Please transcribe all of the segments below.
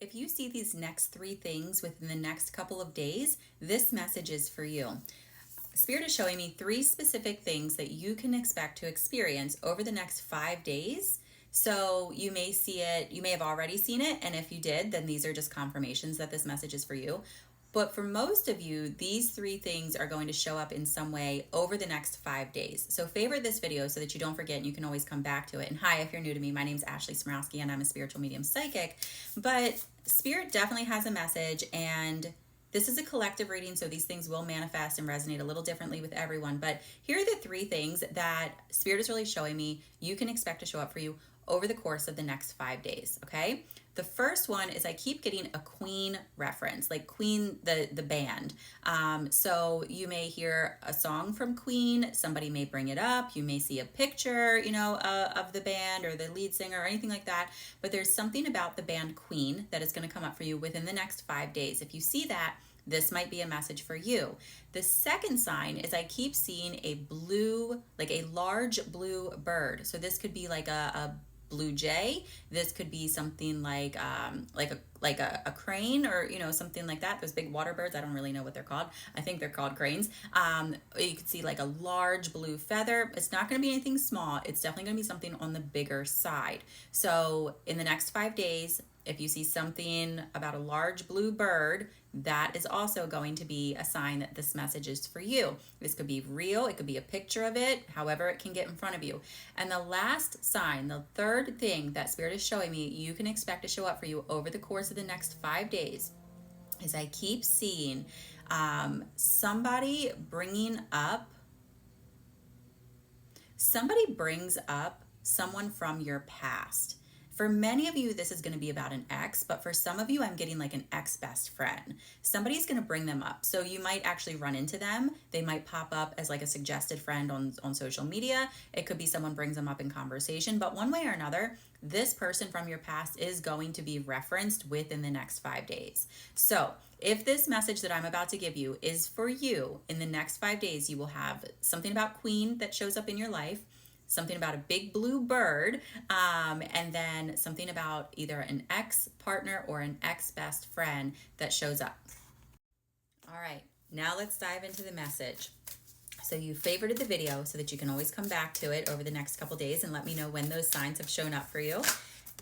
If you see these next three things within the next couple of days, this message is for you. Spirit is showing me three specific things that you can expect to experience over the next 5 days. So you may see it, you may have already seen it, and if you did, then these are just confirmations that this message is for you. But for most of you, these three things are going to show up in some way over the next 5 days. So favorite this video so that you don't forget and you can always come back to it. And hi, if you're new to me, my name is Ashley Smrowski and I'm a spiritual medium psychic. But Spirit definitely has a message, and this is a collective reading, so these things will manifest and resonate a little differently with everyone. But here are the three things that Spirit is really showing me you can expect to show up for you over the course of the next 5 days, okay? The first one is I keep getting a Queen reference, like Queen, the band. So you may hear a song from Queen, somebody may bring it up, you may see a picture, of the band or the lead singer or anything like that, but there's something about the band Queen that is going to come up for you within the next 5 days. If you see that, this might be a message for you. The second sign is I keep seeing a blue, like a large blue bird. So this could be like a blue jay. This could be something like a crane, or something like that. Those big water birds. I don't really know what they're called. I think they're called cranes. You could see like a large blue feather. It's not going to be anything small. It's definitely going to be something on the bigger side. So in the next 5 days, if you see something about a large blue bird, that is also going to be a sign that this message is for you. This could be real, it could be a picture of it, however it can get in front of you. And the last sign, the third thing that Spirit is showing me you can expect to show up for you over the course of the next 5 days is I keep seeing somebody brings up someone from your past. For many of you, this is going to be about an ex, but for some of you, I'm getting like an ex best friend. Somebody's going to bring them up. So you might actually run into them. They might pop up as like a suggested friend on social media. It could be someone brings them up in conversation, but one way or another, this person from your past is going to be referenced within the next 5 days. So if this message that I'm about to give you is for you, in the next 5 days, you will have something about Queen that shows up in your life, something about a big blue bird, and then something about either an ex partner or an ex best friend that shows up. All right, now let's dive into the message. So you favorited the video so that you can always come back to it over the next couple days and let me know when those signs have shown up for you.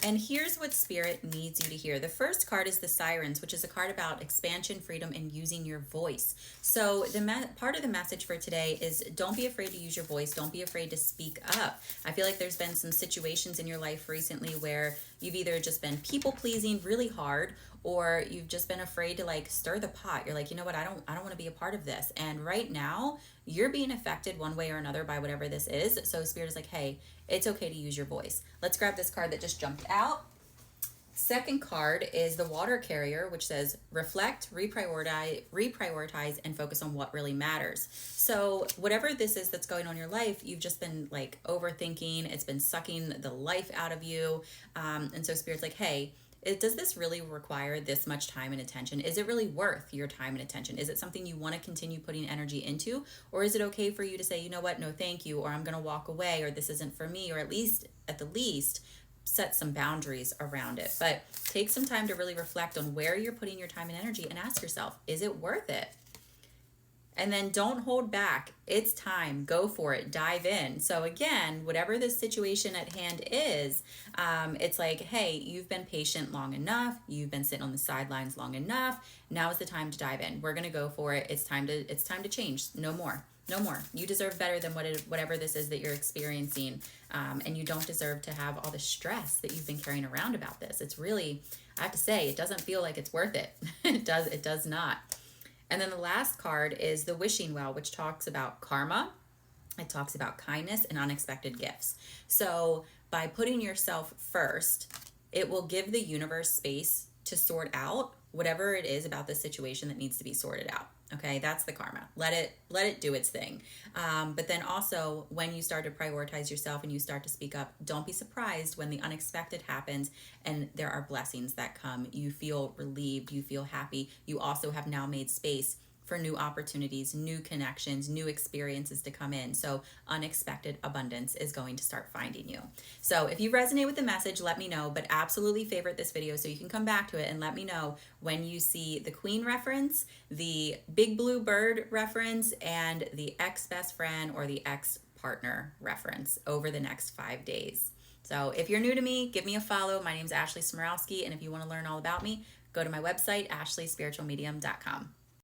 And here's what Spirit needs you to hear. The first card is the Sirens, which is a card about expansion, freedom, and using your voice. So the part of the message for today is don't be afraid to use your voice. Don't be afraid to speak up. I feel like there's been some situations in your life recently where you've either just been people pleasing really hard, or you've just been afraid to like stir the pot. You're like, you know what, I don't want to be a part of this. And right now, you're being affected one way or another by whatever this is. So Spirit is like, hey, it's okay to use your voice. Let's grab this card that just jumped out. Second card is the Water Carrier, which says reflect, reprioritize, and focus on what really matters. So whatever this is that's going on in your life, you've just been like overthinking. It's been sucking the life out of you. And so Spirit's like, hey, does this really require this much time and attention? Is it really worth your time and attention? Is it something you want to continue putting energy into? Or is it okay for you to say, you know what, no thank you, or I'm going to walk away, or this isn't for me, or at the least, set some boundaries around it. But take some time to really reflect on where you're putting your time and energy and ask yourself, is it worth it? And then don't hold back. It's time. Go for it. Dive in. So again, whatever this situation at hand is, it's like, hey, you've been patient long enough. You've been sitting on the sidelines long enough. Now is the time to dive in. We're gonna go for it. It's time to change. No more. No more. You deserve better than whatever this is that you're experiencing, and you don't deserve to have all the stress that you've been carrying around about this. It's really, I have to say, it doesn't feel like it's worth it. It does not. And then the last card is the Wishing Well, which talks about karma. It talks about kindness and unexpected gifts. So by putting yourself first, it will give the universe space to sort out whatever it is about the situation that needs to be sorted out. Okay, that's the karma. Let it do its thing. But then also, when you start to prioritize yourself and you start to speak up, don't be surprised when the unexpected happens and there are blessings that come. You feel relieved, you feel happy. You also have now made space for new opportunities, new connections, new experiences to come in. So unexpected abundance is going to start finding you. So if you resonate with the message, let me know, but absolutely favorite this video so you can come back to it and let me know when you see the Queen reference, the Big Blue Bird reference, and the ex-best friend or the ex-partner reference over the next 5 days. So if you're new to me, give me a follow. My name's Ashley Smorowski, and if you want to learn all about me, go to my website, ashleyspiritualmedium.com.